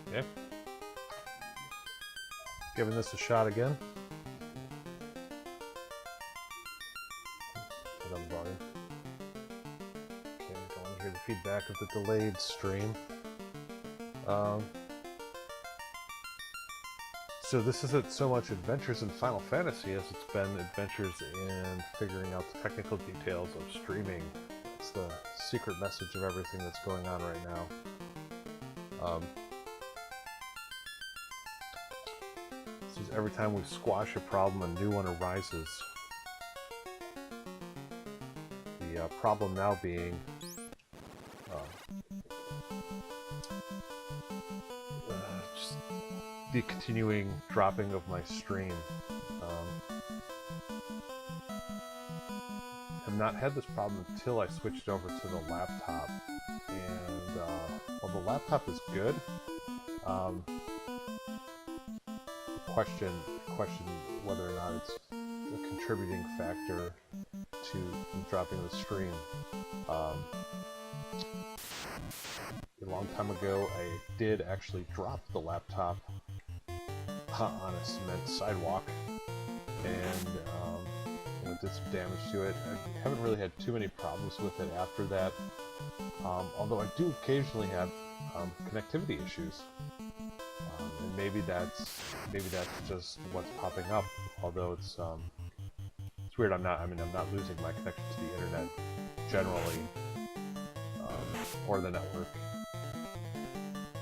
Okay. Giving this a shot again. Put on volume. Okay, don't want to hear the feedback of the delayed stream. So this isn't so much adventures in Final Fantasy as it's been adventures in figuring out the technical details of streaming. It's the secret message of everything that's going on right now. Seems every time we squash a problem, a new one arises. The problem now being just the continuing dropping of my stream. I've not had this problem until I switched over to the laptop, and while the laptop is good, question whether or not it's a contributing factor to dropping the stream. A long time ago, I did actually drop the laptop on a cement sidewalk, and it did some damage to it. I haven't really had too many problems with it after that, although I do occasionally have connectivity issues, and maybe that's just what's popping up. Although it's weird. I'm not losing my connection to the internet generally, or the network,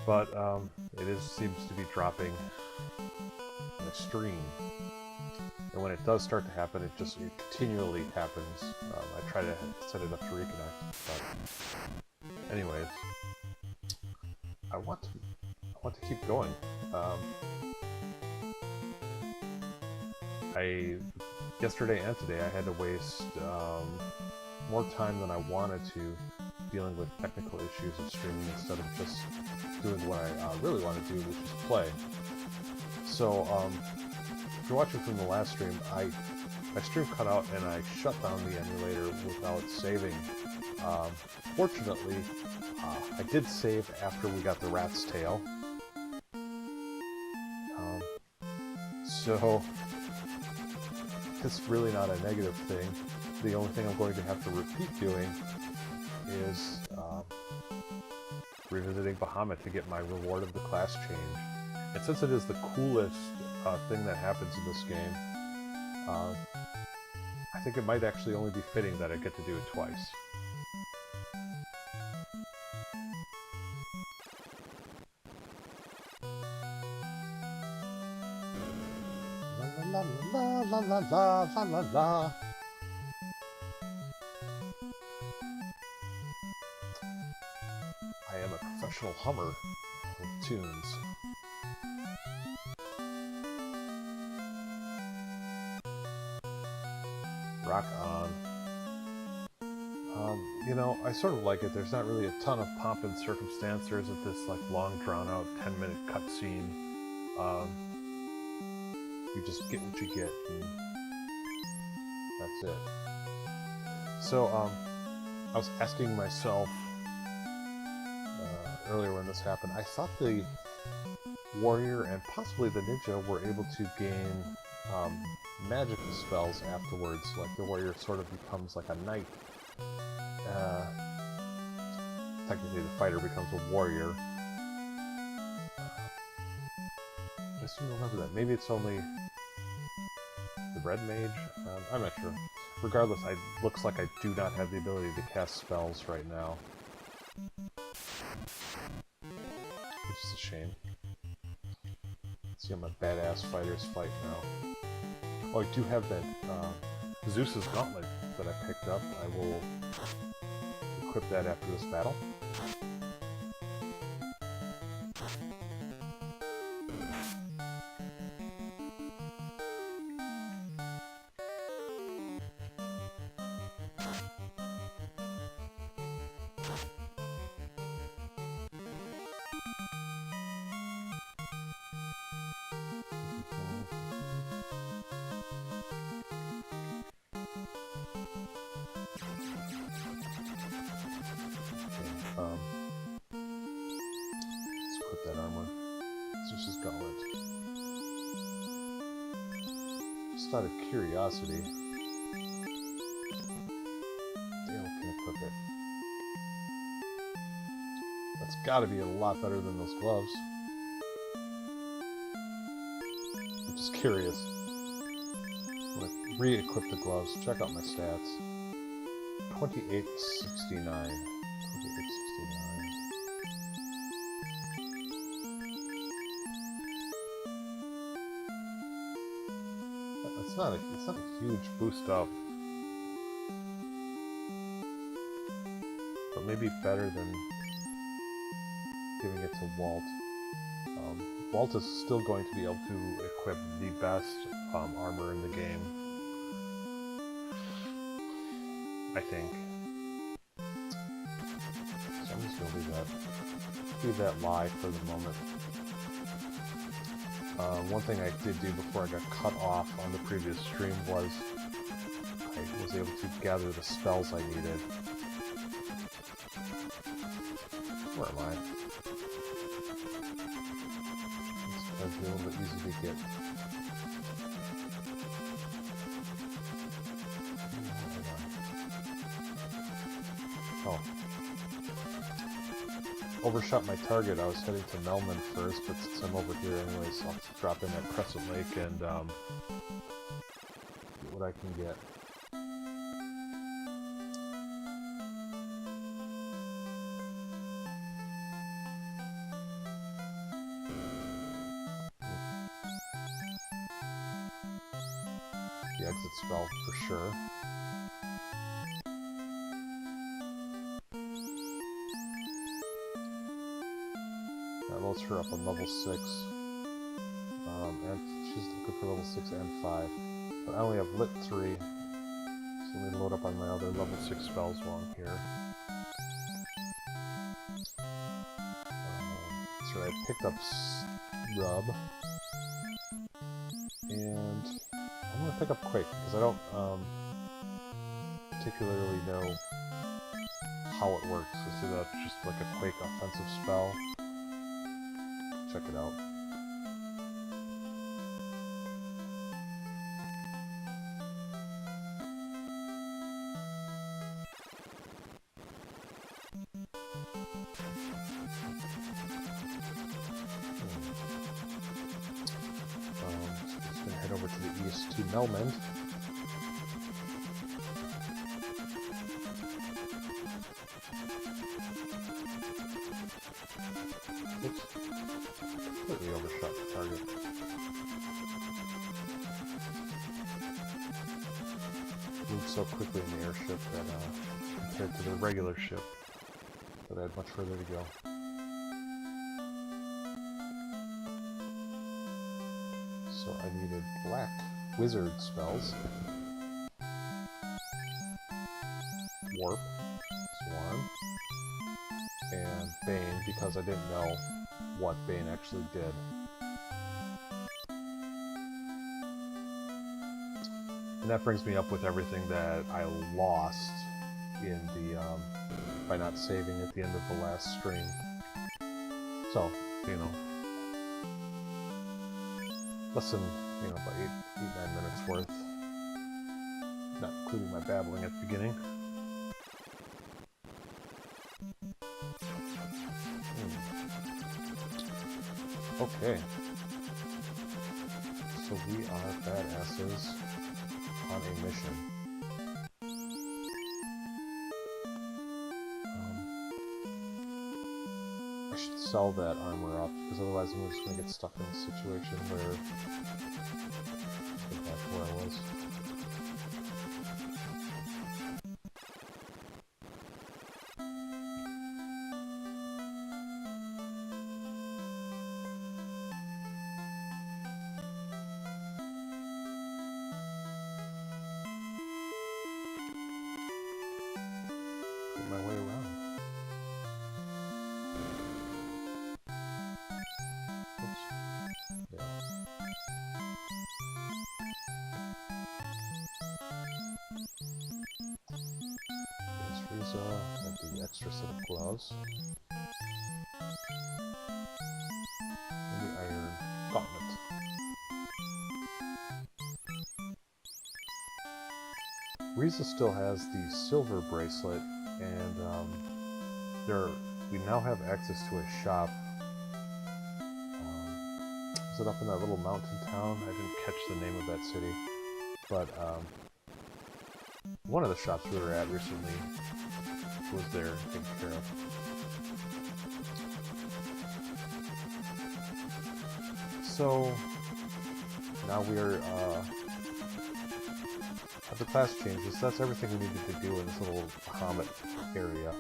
but it seems to be dropping the stream. And when it does start to happen, it continually happens. I try to set it up to reconnect, but anyways, I want to keep going. Yesterday and today I had to waste more time than I wanted to dealing with technical issues of streaming instead of just doing what I really want to do, which is play. So if you're watching from the last stream, my stream cut out and I shut down the emulator without saving. Fortunately, I did save after we got the rat's tail. So it's really not a negative thing. The only thing I'm going to have to repeat doing is revisiting Bahamut to get my reward of the class change. And since it is the coolest thing that happens in this game, I think it might actually only be fitting that I get to do it twice. La la la la la la la la. I am a professional hummer with tunes. Rock on. You know, I sort of like it. There's not really a ton of pomp and circumstance. There isn't this like long drawn out 10-minute cutscene. You just get what you get, and that's it. So, I was asking myself earlier when this happened, I thought the warrior and possibly the ninja were able to gain magical spells afterwards, like the warrior sort of becomes like a knight. Technically the fighter becomes a warrior. I just don't remember that. Maybe it's only the red mage? I'm not sure. Regardless, it looks like I do not have the ability to cast spells right now. Which is a shame. Let's see how my badass fighters fight now. Oh, I do have that Zeus's Gauntlet that I picked up. I will equip that after this battle. Let's equip that armor. Zeus's Gauntlet. Just out of curiosity, Dale can equip it. That's gotta be a lot better than those gloves. I'm just curious. I'm gonna re-equip the gloves, check out my stats. 2869. 2869. It's not a huge boost up. But maybe better than giving it to Walt. Walt is still going to be able to equip the best armor in the game, I think. So I'm just going to leave that lie for the moment. One thing I did do before I got cut off on the previous stream was I was able to gather the spells I needed. Where am I? It's a little bit easy to get. Oh. Overshot my target. I was heading to Melman first, but since I'm over here anyway, so I'll drop in at Crescent Lake and get what I can get. The exit spell for sure. That loads her up on level 6. And she's good for level 6 and 5. But I only have lit 3. So let me load up on my other level 6 spells while I'm here. So I picked up Rub. And I'm going to pick up Quake, because I don't particularly know how it works. Is it just like a Quake offensive spell? Check it out. So just going to head over to the east to Melmond. Oops. Completely overshot the target. Moved so quickly in the airship that, compared to the regular ship, that I had much further to go. So I needed black wizard spells. Warp, Swarm, and Bane, because I didn't know what Bane actually did. And that brings me up with everything that I lost in the, by not saving at the end of the last stream. So, you know, less than, about 8-9 minutes worth. Not including my babbling at the beginning. Okay. So we are badasses on a mission. I should sell that armor up, because otherwise I'm just going to get stuck in a situation where... Get back to where I was. My way around. Oops. Yeah. There's Frieza, empty the extra set of gloves. And the iron gauntlet. Riza still has the silver bracelet, and we now have access to a shop. Is it up in that little mountain town? I didn't catch the name of that city, but one of the shops we were at recently was there taken care of. So now we're at the class changes. That's everything we needed to do in this little Bahamut area.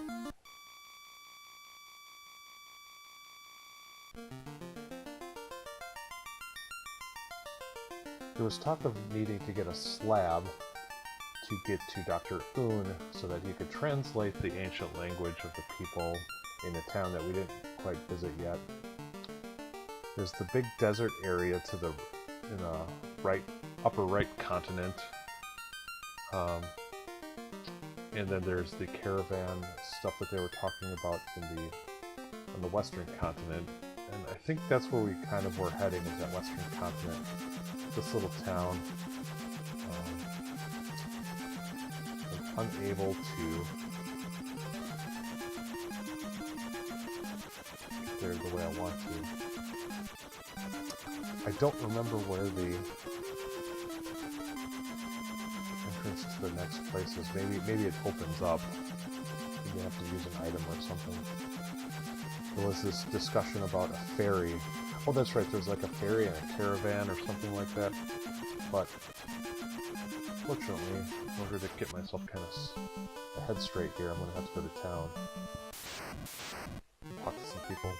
There was talk of needing to get a slab to get to Dr. Un so that he could translate the ancient language of the people in a town that we didn't quite visit yet. There's the big desert area to the upper right continent, and then there's the caravan stuff that they were talking about on the western continent. And I think that's where we kind of were heading, is that western continent. This little town. I'm unable to get there the way I want to. I don't remember where the entrance to the next place is. Maybe it opens up. Maybe I have to use an item or something. There was this discussion about a ferry. Oh, that's right, there's like a ferry and a caravan or something like that. But, fortunately, in order to get myself kind of a head straight here, I'm going to have to go to town. Talk to some people.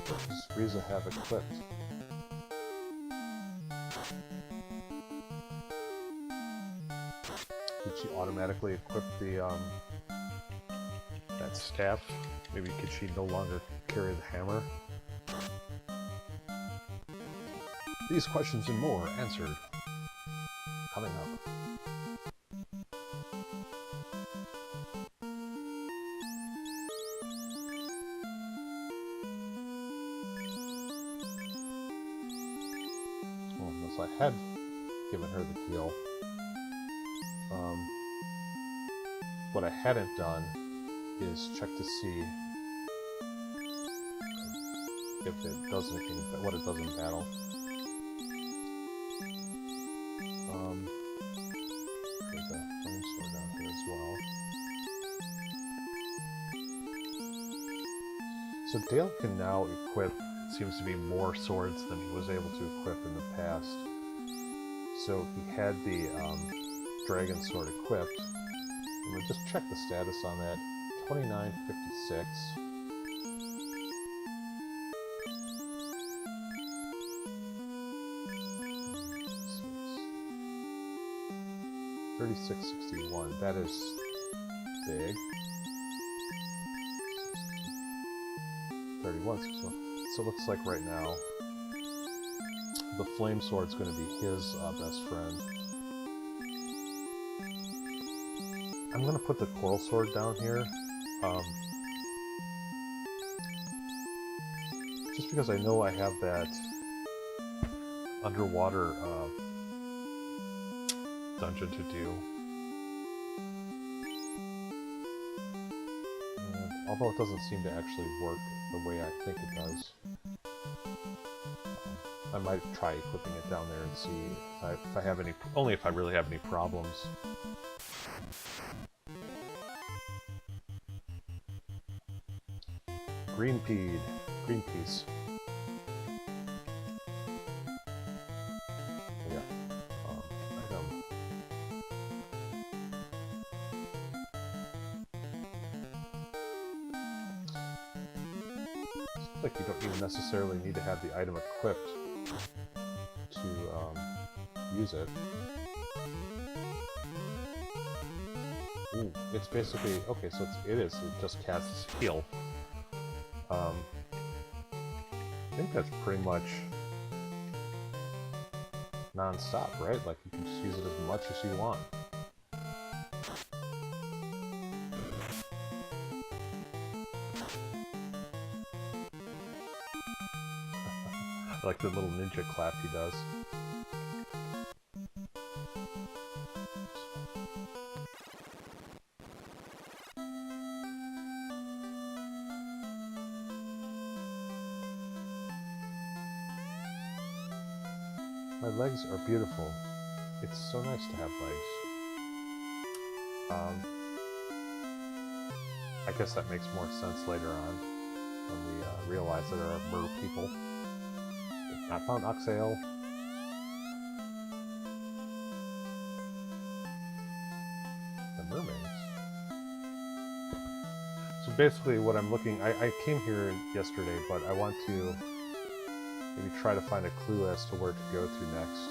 What does Riza have equipped? Did she automatically equip that staff? Maybe could she no longer carry the hammer? These questions and more answered. Coming up. Well, unless I had given her the heal. What I hadn't done is check to see if it does anything, what it does in battle. There's a flame sword down here as well. So Dale can now equip, it seems to be, more swords than he was able to equip in the past. So he had the dragon sword equipped. I'm going to just check the status on that. 2956. 3661. That is big. 3161. So it looks like right now the flame sword's going to be his best friend. I'm going to put the coral sword down here, just because I know I have that underwater dungeon to do. And although it doesn't seem to actually work the way I think it does, I might try equipping it down there and see if I have any, only if I really have any problems. Greenpeace. Yeah. Item. Seems like you don't even necessarily need to have the item equipped to use it. Ooh, it's basically, okay, so it just casts heal. I think that's pretty much non-stop, right? Like, you can just use it as much as you want. I like the little ninja clap he does. My legs are beautiful. It's so nice to have legs. I guess that makes more sense later on when we realize that there are mer people. I found Oxale. The mermaids. So basically what I'm looking... I came here yesterday, but I want to maybe try to find a clue as to where to go to next.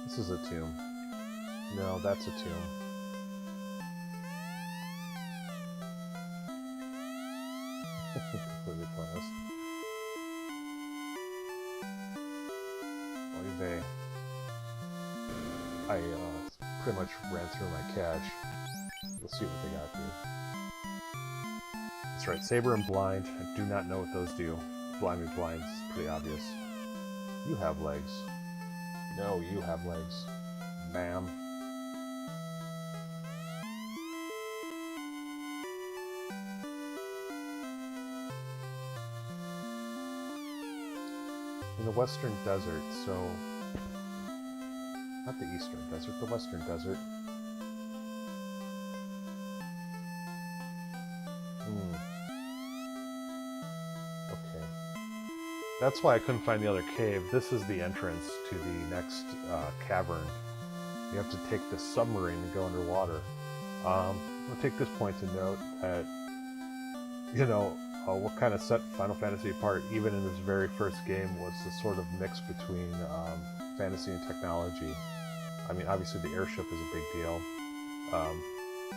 This is a tomb. No, that's a tomb. Completely pointless. Oy vey. I pretty much ran through my cache. Let's see what they got here. That's right, Saber and Blind. I do not know what those do. Blind me blind is pretty obvious. You have legs. No, you have legs, ma'am. In the Western Desert, so... Not the Eastern Desert, the Western Desert. Okay. That's why I couldn't find the other cave. This is the entrance to the next cavern. You have to take the submarine to go underwater. I'll take this point to note that, you know, what kind of set Final Fantasy apart, even in this very first game, was the sort of mix between fantasy and technology. I mean, obviously the airship is a big deal,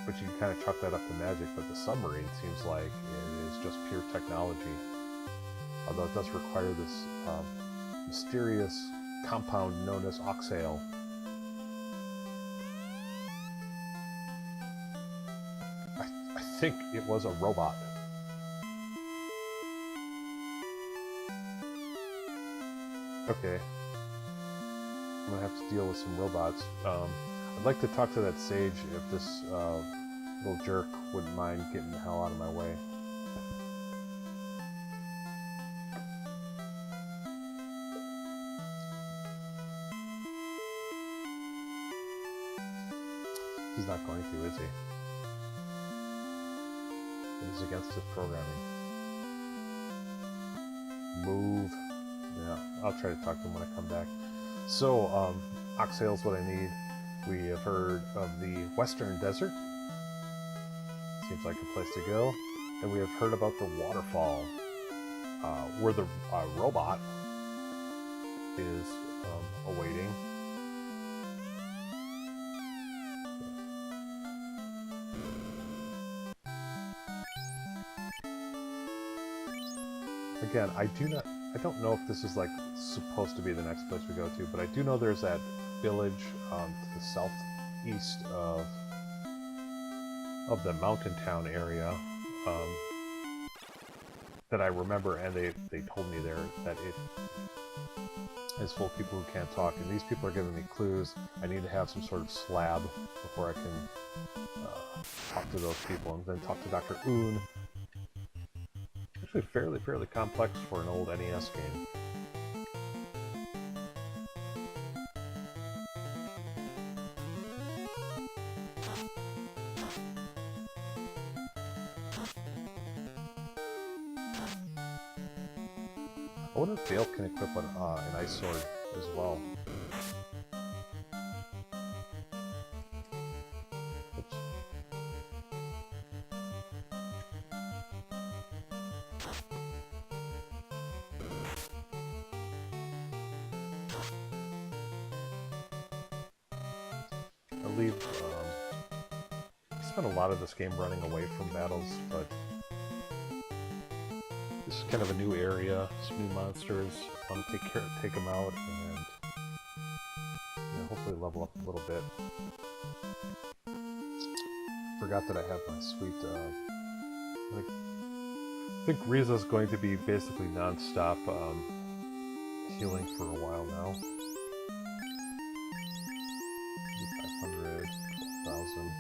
but you can kind of chalk that up to magic, but the submarine seems like it is just pure technology. Although it does require this mysterious compound known as Oxale. I think it was a robot. Okay. I'm gonna have to deal with some robots. I'd like to talk to that sage if this little jerk wouldn't mind getting the hell out of my way. He's not going to, is he? It's against his programming. Move. Yeah, I'll try to talk to him when I come back. So, Oxale's what I need. We have heard of the Western Desert. Seems like a place to go. And we have heard about the waterfall, where the robot is awaiting. Again, I don't know if this is like supposed to be the next place we go to, but I do know there's that village to the southeast of the mountain town area that I remember, and they told me there that it is full of people who can't talk, and these people are giving me clues. I need to have some sort of slab before I can talk to those people, and then talk to Dr. Oon. Actually fairly complex for an old NES game. I wonder if Dale can equip an ice sword as well. Oops. I believe spent a lot of this game running away from battles, but this is kind of a new area, some new monsters. I want to take them out, and hopefully level up a little bit. Forgot that I have my sweet. I think Riza's going to be basically non-stop healing for a while now. 500, 1,000.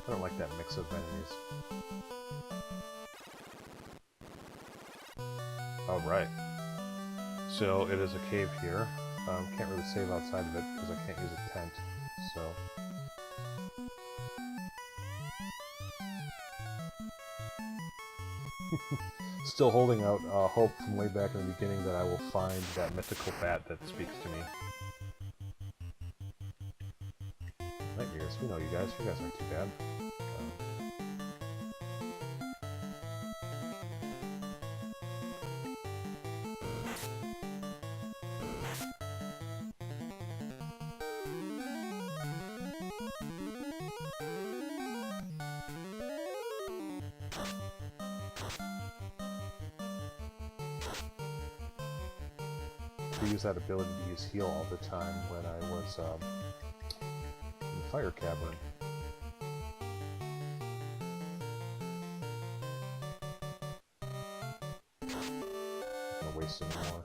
I don't like that mix of enemies. Alright. So it is a cave here. Can't really save outside of it because I can't use a tent. So. Still holding out hope from way back in the beginning that I will find that mythical bat that speaks to me. Nightmares, we know you guys. You guys aren't too bad. To use that ability to use heal all the time when I was in the fire cavern. I'm gonna waste some more.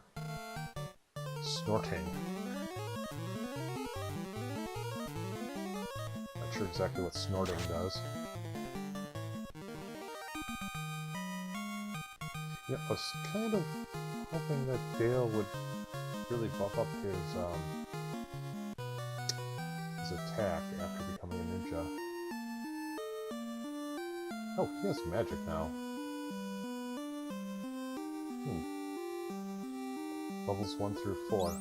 Snorting. Not sure exactly what snorting does. Yeah, I was kind of hoping that Dale would really buff up his attack after becoming a ninja. Oh, he has magic now. Levels 1 through 4.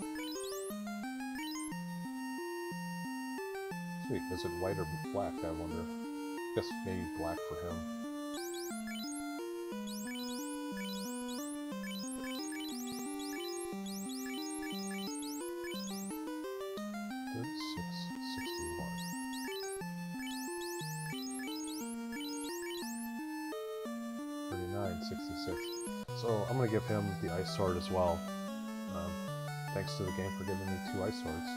Sweet, is it white or black, I wonder? Guess maybe black for him. 66. So I'm going to give him the ice sword as well. Thanks to the game for giving me 2 ice swords.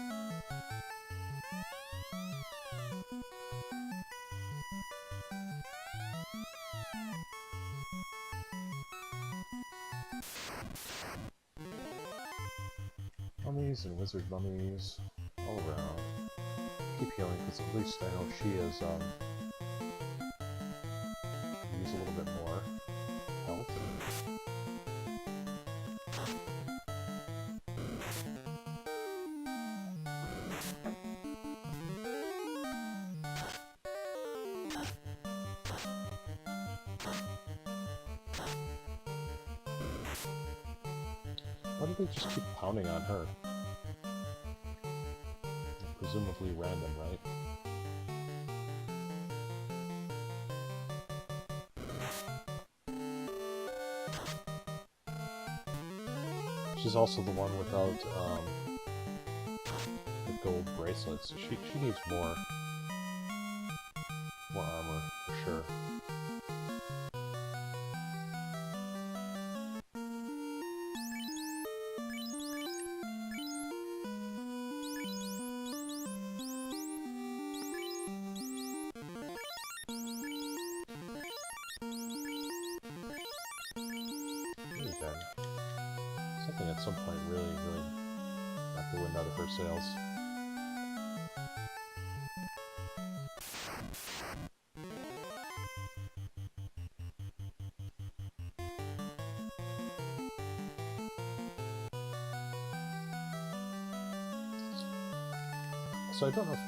Mummies and wizard mummies all around. Keep healing because at least I know she is use a little bit more health. Why do they just keep pounding on her? Presumably random, right? She's also the one without the gold bracelets. She needs more armor for sure. Something at some point really knocked the wind out of her sails. So I don't know if,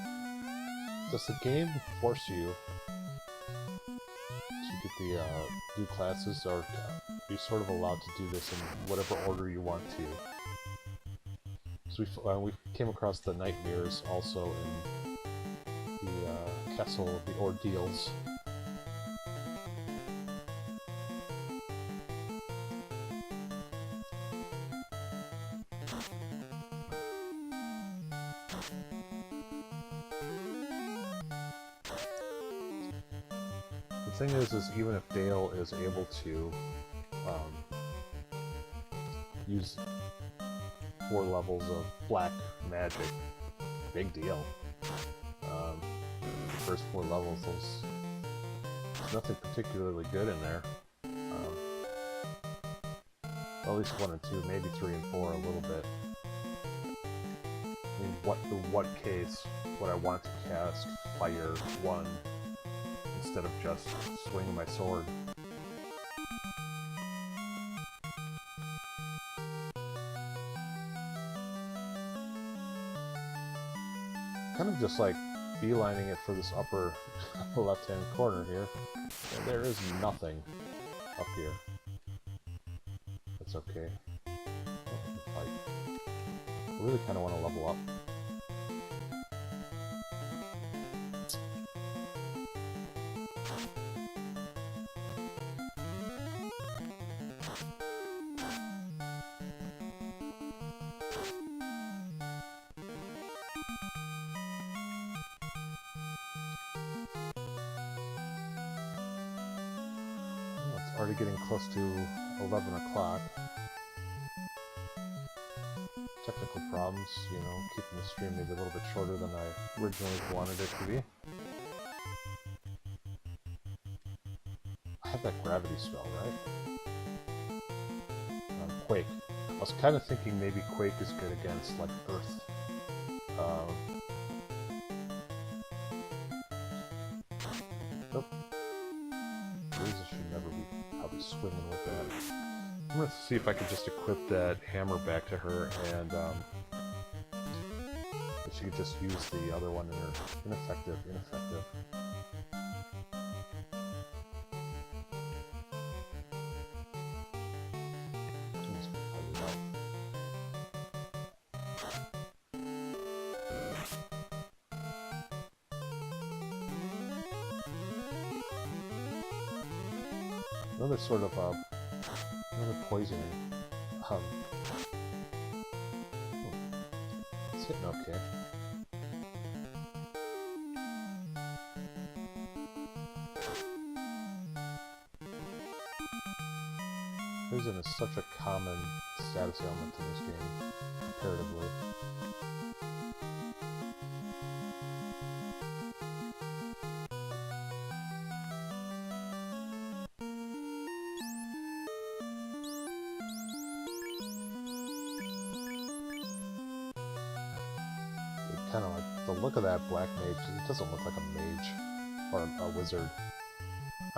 does the game force you to get the new classes, or you're sort of allowed to do this in whatever order you want to? because we came across the nightmares also in the Castle of the Ordeals. The thing is even if Dale is able to use 4 levels of black magic, big deal. The first 4 levels, there's nothing particularly good in there. Well, at least 1 and 2, maybe 3 and 4 a little bit. I mean, in what case would I want to cast Fire 1 instead of just swinging my sword? Kind of just like beelining it for this upper left-hand corner here. And there is nothing up here. That's okay. I really kind of want to level up. Already getting close to 11 o'clock. Technical problems, you know, keeping the stream maybe a little bit shorter than I originally wanted it to be. I have that gravity spell, right? Quake. I was kind of thinking maybe Quake is good against, like, Earth. Nope. Breezes should never be probably swinging with that. I'm going to see if I can just equip that hammer back to her, and she could just use the other one in her ineffective. Another sort of another poisoning. It's hitting okay. Poison is such a common status element in this game, comparatively. Kind of like the look of that black mage. It doesn't look like a mage or a wizard.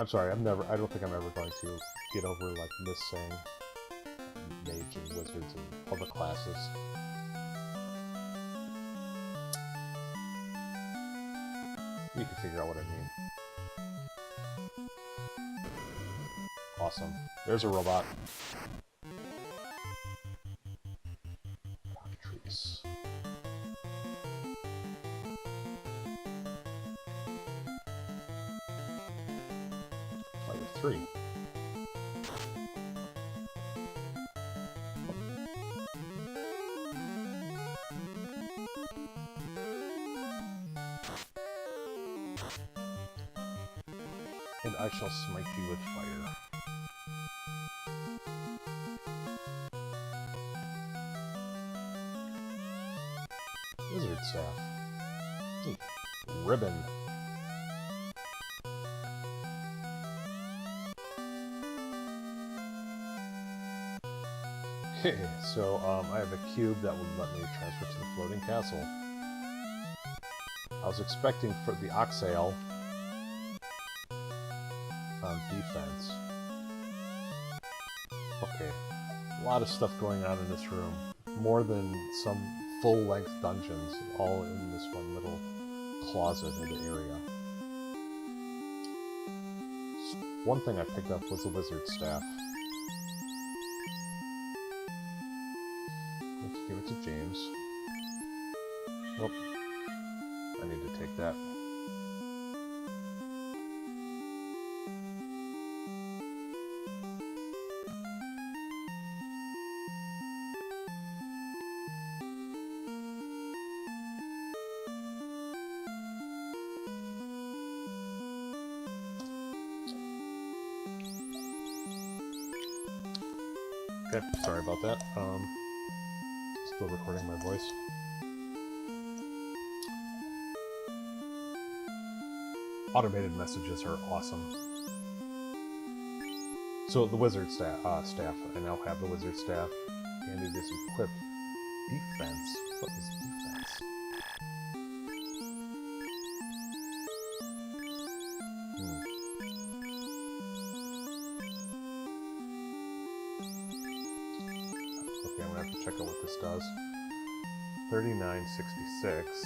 I'm sorry. I don't think I'm ever going to get over like missing mage and wizards in public classes. You can figure out what I mean. Awesome. There's a robot. Trees. Fire 3. And I shall smite you with fire. Wizard staff. Ribbon. Okay, so I have a cube that will let me transfer to the floating castle. I was expecting for the Oxale defense. Okay, a lot of stuff going on in this room. More than some full-length dungeons, all in this one little closet in the area. One thing I picked up was the wizard staff. Let's give it to James. Whoop. I need to take that. Okay, sorry about that. Still recording my voice. Automated messages are awesome. So the wizard staff, I now have the wizard staff, and it is equipped. Defense? What is defense? Okay, I'm gonna have to check out what this does. 3966.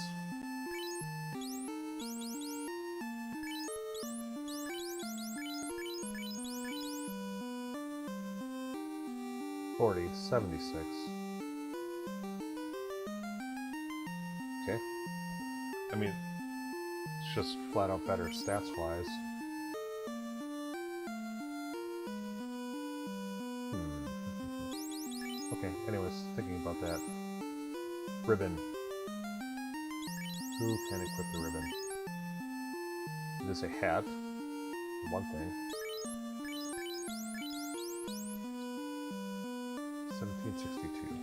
$40.76. Okay. I mean, it's just flat out better stats-wise. Okay, anyways, thinking about that. Ribbon. Who can equip the ribbon? It is a hat. One thing. 1762.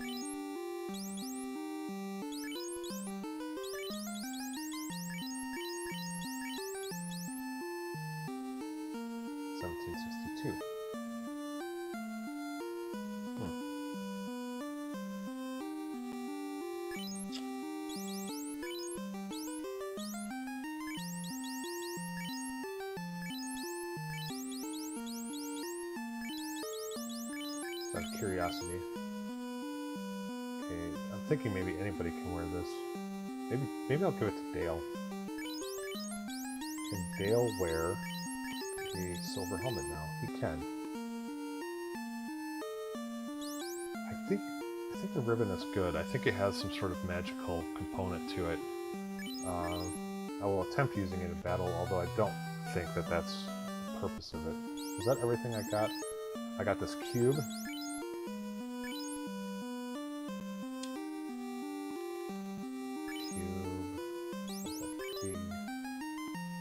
Out of curiosity. Okay, I'm thinking maybe anybody can wear this. Maybe I'll give it to Dale. Can Dale wear the silver helmet now? He can. I think the ribbon is good. I think it has some sort of magical component to it. I will attempt using it in battle, although I don't think that that's the purpose of it. Is that everything I got? I got this cube.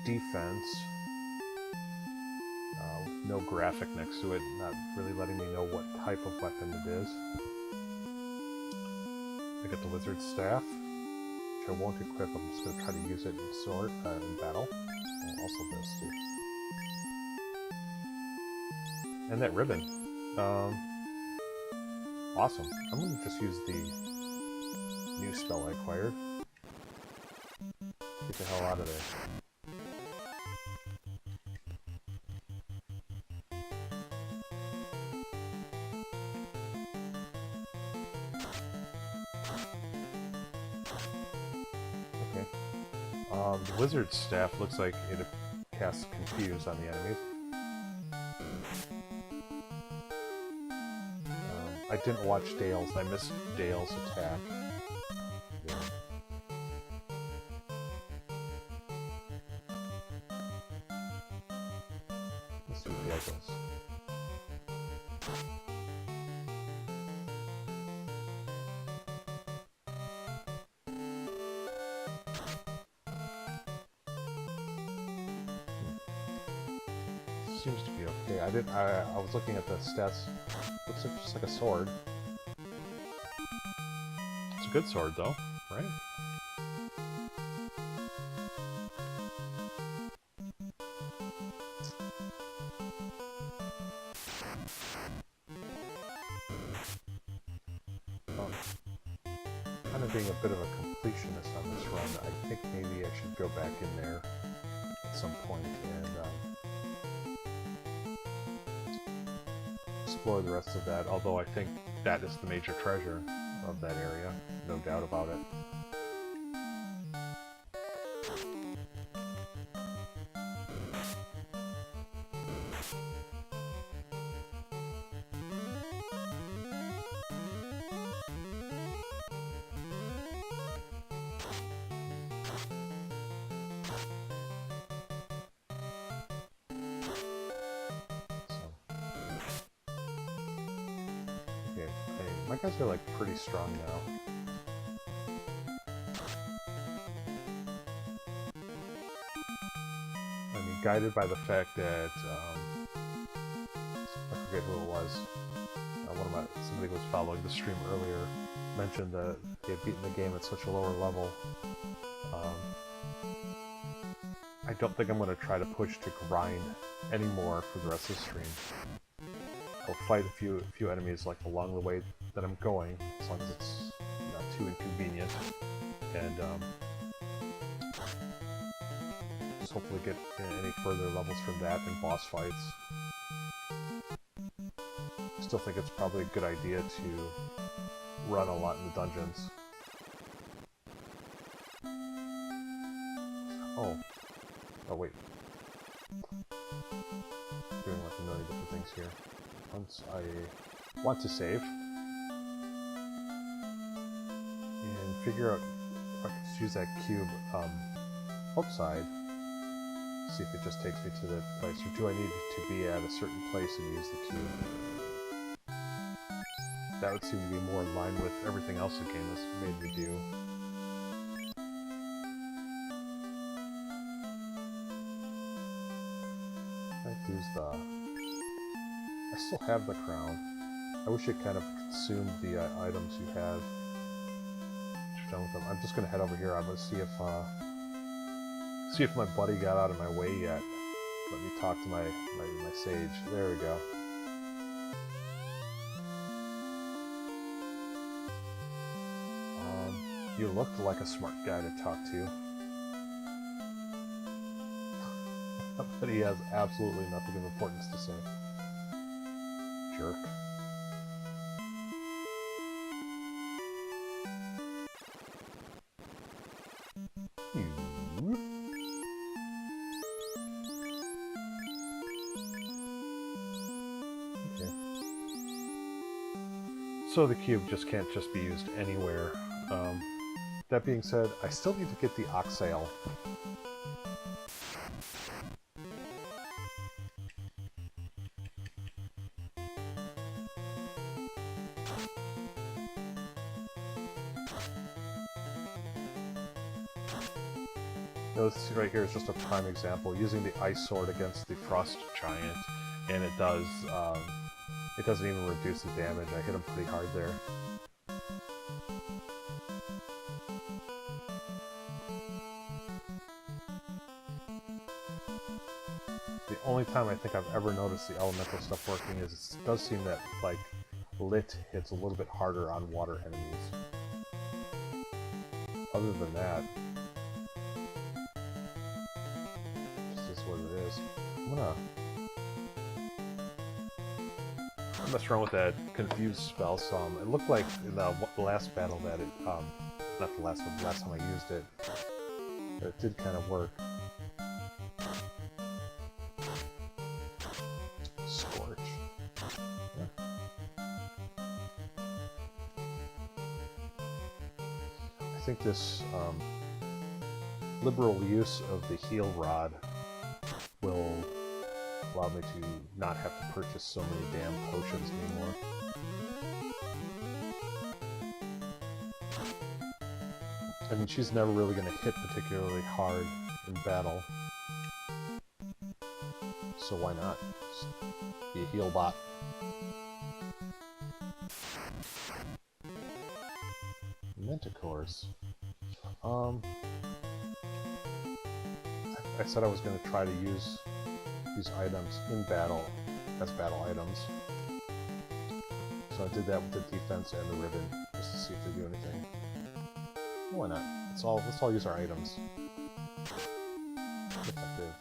Defense, with no graphic next to it, not really letting me know what type of weapon it is. I got the wizard staff, which I won't equip. I'm just going to try to use it in battle. And also this too. And that ribbon. Awesome. I'm going to just use the new spell I acquired. Get the hell out of there. The wizard's staff looks like it casts Confuse on the enemies. I didn't watch Dale's. I missed Dale's attack. Yeah. Let's see what Dale does. Seems to be okay. I was looking at the stats. Looks like just like a sword. It's a good sword though, right? Kind of being a bit of a completionist on this run, I think maybe I should go back in there at some point and explore the rest of that, although I think that is the major treasure of that area, no doubt about it. My guys are like pretty strong now. I mean, guided by the fact that I forget who it was. Somebody who was following the stream earlier mentioned that they had beaten the game at such a lower level. I don't think I'm going to try to push to grind anymore for the rest of the stream. I'll fight a few enemies like along the way that I'm going, as long as it's not too inconvenient, and just hopefully get any further levels from that in boss fights. I still think it's probably a good idea to run a lot in the dungeons. Oh wait. Doing like a million different things here. Once I want to save and figure out if I can just use that cube outside, see if it just takes me to the place, or do I need to be at a certain place and use the cube? That would seem to be more in line with everything else the game has made me do. I still have the crown. I wish it kind of consumed the items you have. Done with them. I'm just gonna head over here. I'm gonna see if my buddy got out of my way yet. Let me talk to my sage. There we go. You looked like a smart guy to talk to. But he has absolutely nothing of importance to say. Jerk. Okay. So the cube just can't just be used anywhere. That being said, I still need to get the oxale. This right here is just a prime example, using the ice sword against the frost giant, and it doesn't even reduce the damage. I hit him pretty hard there. The only time I think I've ever noticed the elemental stuff working is it does seem that, like, lit hits a little bit harder on water enemies. Other than that, this is what it is. I'm gonna mess around with that confuse spell some. It looked like in the last battle that it, not the last one, the last time I used it, but it did kind of work. I think this liberal use of the heal rod will allow me to not have to purchase so many damn potions anymore. I mean, she's never really going to hit particularly hard in battle, so why not? Just be a heal bot. Manticores. I said I was going to try to use these items in battle as battle items. So I did that with the defense and the ribbon, just to see if they do anything. Why not? Let's all use our items. Effective.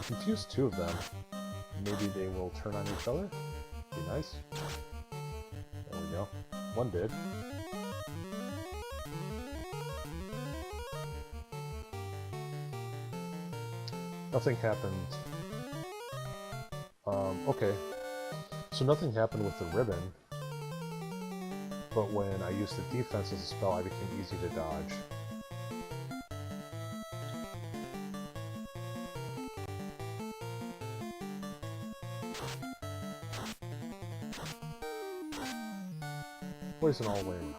Confuse two of them. Maybe they will turn on each other? Be nice. There we go. One did. Nothing happened. Okay. So nothing happened with the ribbon, but when I used the defense as a spell, I became easy to dodge. Poison all the way around.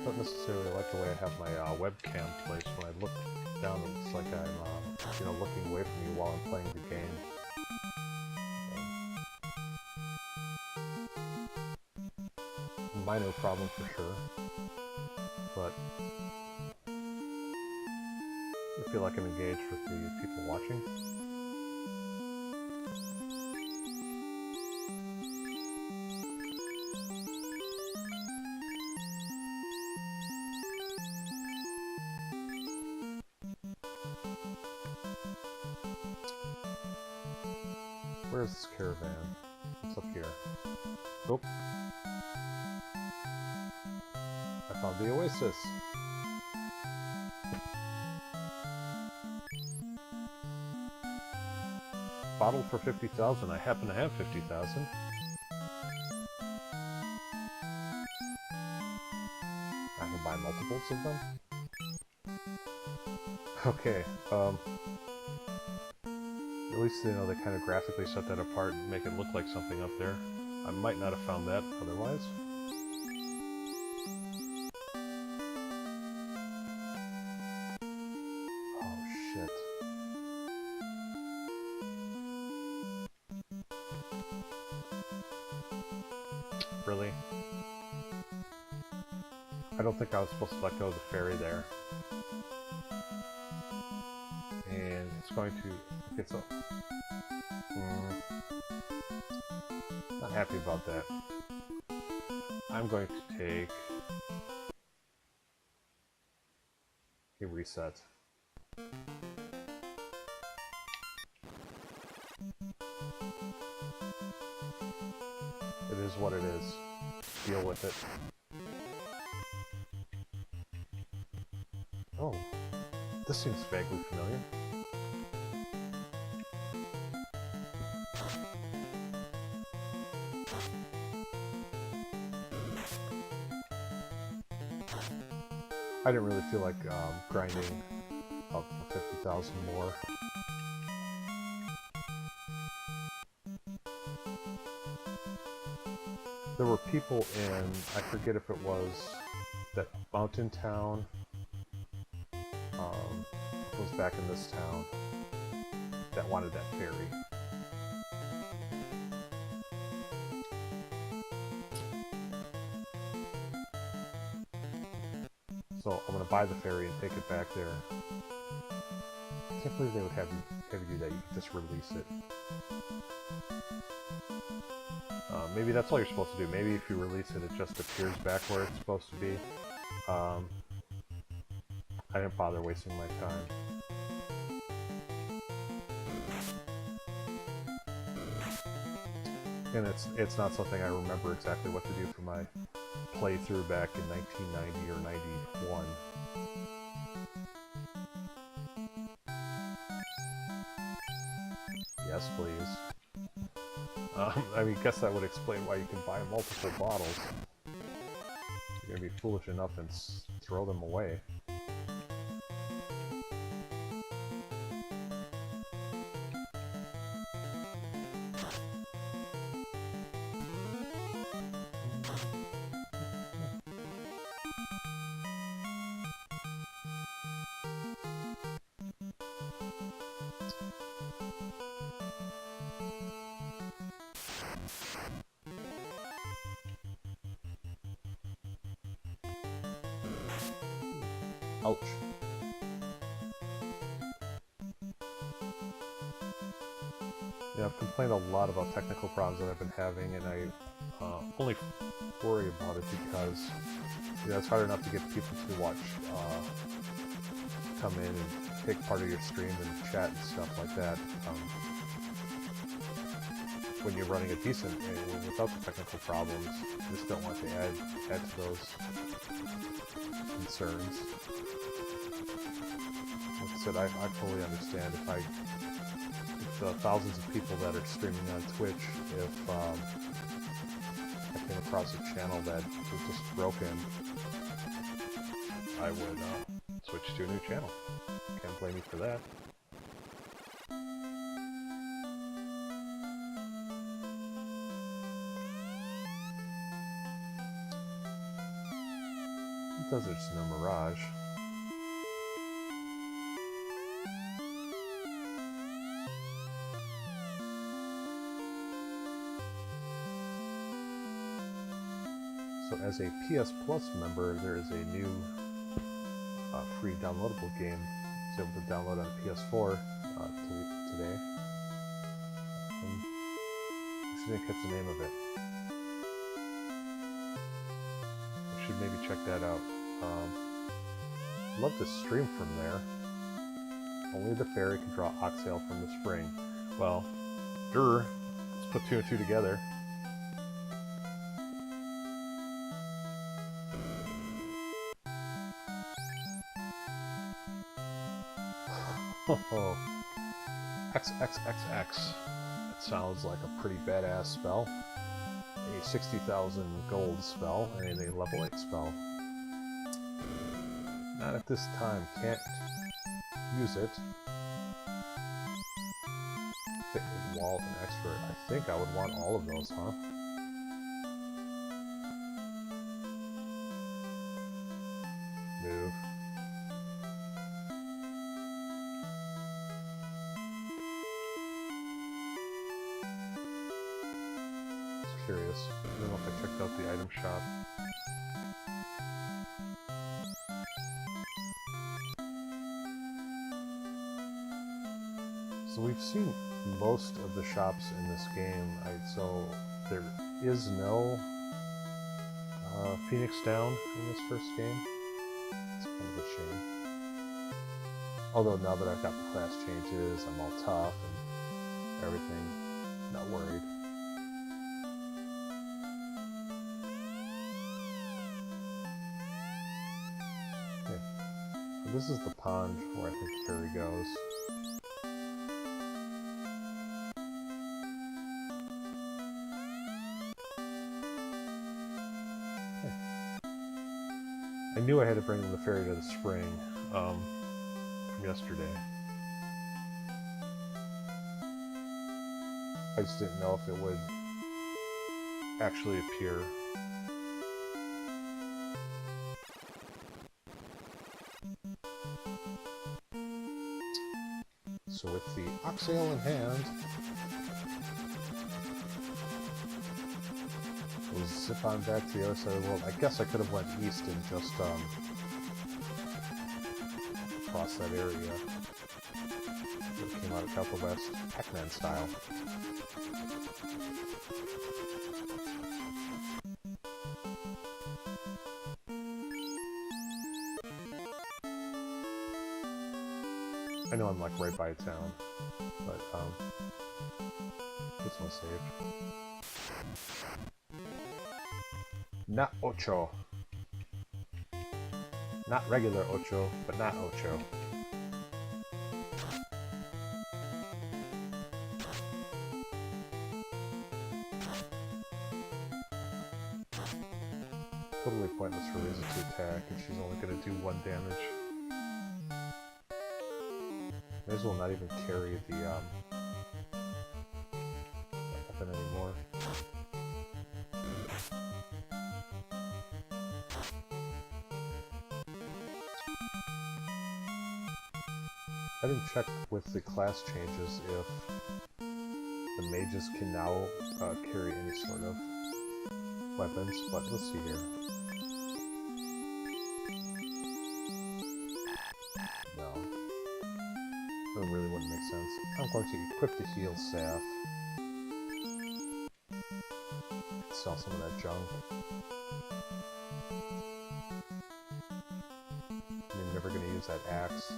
Don't necessarily like the way I have my webcam placed. When I look down, it's like I'm, looking away from you while I'm playing the game. Minor problem for sure, but I feel like I'm engaged with the people watching. Where's this caravan? It's up here. Oh. I found the oasis. Bottle for 50,000. I happen to have 50,000. I can buy multiples of them. Okay, at least, they kind of graphically set that apart and make it look like something up there. I might not have found that otherwise. Oh, shit. Really? I don't think I was supposed to let go of the ferry there. And it's going to get so... Not happy about that. I'm going to take a reset. It is what it is. Deal with it. Oh, this seems vaguely familiar. I didn't really feel like grinding up for 50,000 more. There were people in, I forget if it was that mountain town, it was back in this town, that wanted that ferry. So I'm going to buy the ferry and take it back there. I can't believe they would have you do that. You could just release it. Maybe that's all you're supposed to do. Maybe if you release it, it just appears back where it's supposed to be. I didn't bother wasting my time. And it's not something I remember exactly what to do for my playthrough back in 1990 or 91. Yes, please. I mean, guess that would explain why you can buy multiple bottles. You're gonna be foolish enough and throw them away. Ouch. Yeah, I've complained a lot about technical problems that I've been having, and I only worry about it because it's hard enough to get people to watch, come in and take part of your stream and chat and stuff like that. When you're running a decent, without the technical problems, you just don't want to add to those concerns. Like I said, I fully understand if the thousands of people that are streaming on Twitch, if I came across a channel that was just broken, I would switch to a new channel. Can't blame you for that. Desert's no mirage. So as a PS Plus member, there is a new free downloadable game. I was able to download on PS4 today. I didn't catch the name of it. I should maybe check that out. Love to stream from there. Only the fairy can draw oxale from the spring. Well, let's put two and two together. Oh, XXXX. That sounds like a pretty badass spell. A 60,000 gold spell and a level 8 spell. Not at this time, can't use it. Fit wall and expert. I think I would want all of those, huh? Move. Just curious. I don't know if I checked out the item shop. So we've seen most of the shops in this game, so there is no Phoenix Down in this first game. It's kind of a shame. Although now that I've got the class changes, I'm all tough and everything, not worried. Okay. So this is the pond where I think Fairy goes. I knew I had to bring the fairy to the spring from yesterday. I just didn't know if it would actually appear. So with the oxale in hand, we'll zip on back to the other side of the world. I guess I could have went east and just across that area. It came out of South West, Pac-Man style. I know I'm like right by town, but this one's safe. Not Ocho. Not regular Ocho, but not Ocho. Totally pointless for Riza to attack, and she's only going to do 1 damage. May as well not even carry the weapon anymore. I didn't check with the class changes if the mages can now carry any sort of weapons, but let's see here. No. That really wouldn't make sense. I'm going to equip the heal staff. Sell some of that junk. You're never going to use that axe.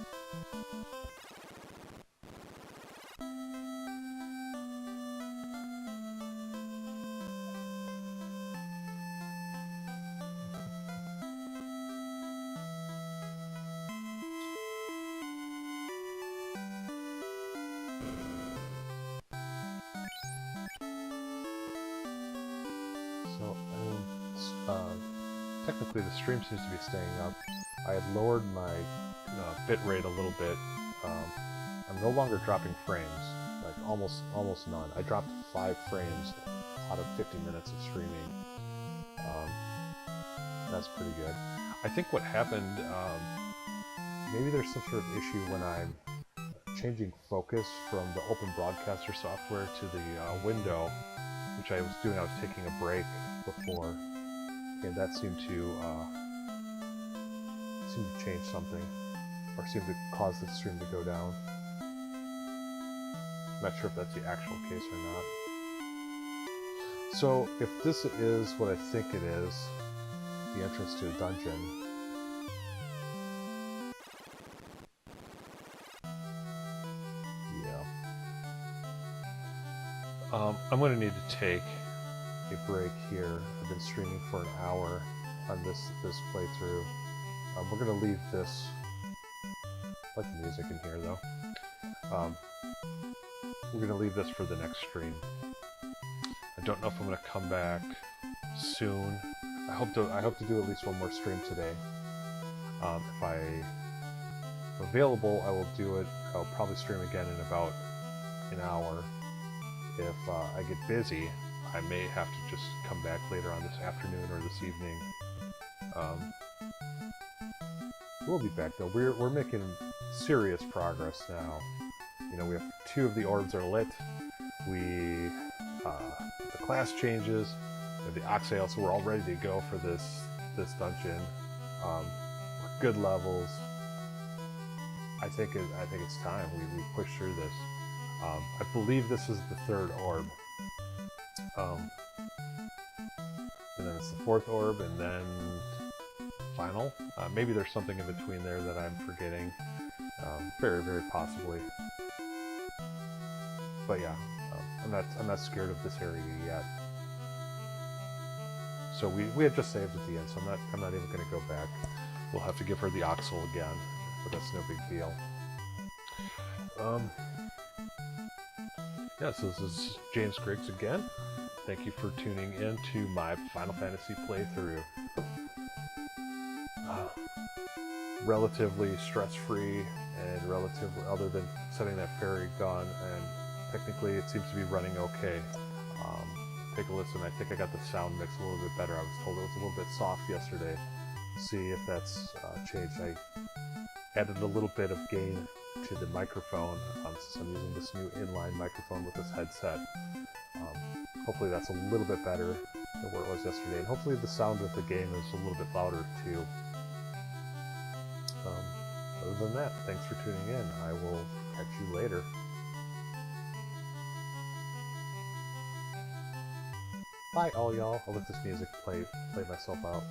So, technically the stream seems to be staying up. I had lowered my bit rate a little bit. I'm no longer dropping frames, like almost none. I dropped 5 frames out of 50 minutes of streaming. That's pretty good. I think what happened, maybe there's some sort of issue when I'm changing focus from the Open Broadcaster software to the window, which I was doing. I was taking a break before, and that seemed to change something, or seemed to cause the stream to go down. I'm not sure if that's the actual case or not. So if this is what I think it is, the entrance to a dungeon, yeah. I'm going to need to take a break here. I've been streaming for an hour on this playthrough. We're going to leave this. I like the music in here, though. We're going to leave this for the next stream. I don't know if I'm going to come back soon. I hope to do at least one more stream today. If I'm available, I will do it. I'll probably stream again in about an hour. If I get busy, I may have to just come back later on this afternoon or this evening. We'll be back though. We're making serious progress now. You know, we have 2 of the orbs are lit. The class changes. We have the Oxale, so we're all ready to go for this dungeon. Good levels. I think it's time we push through this. I believe this is the 3rd orb. And then it's the 4th orb, and then final. Maybe there's something in between there that I'm forgetting. Very, very possibly. But yeah, I'm not scared of this area yet. So we had just saved at the end, so I'm not even going to go back. We'll have to give her the Oxel again, but that's no big deal. Yeah, so this is James Griggs again. Thank you for tuning in to my Final Fantasy playthrough. Relatively stress-free and relatively, other than setting that fairy gun, and technically it seems to be running okay. Take a listen. I think I got the sound mix a little bit better. I was told it was a little bit soft yesterday. See if that's changed. I added a little bit of gain to the microphone since I'm using this new inline microphone with this headset. Hopefully that's a little bit better than where it was yesterday, and hopefully the sound of the game is a little bit louder too. Other than that, thanks for tuning in. I will catch you later. Bye all y'all. I'll let this music play myself out.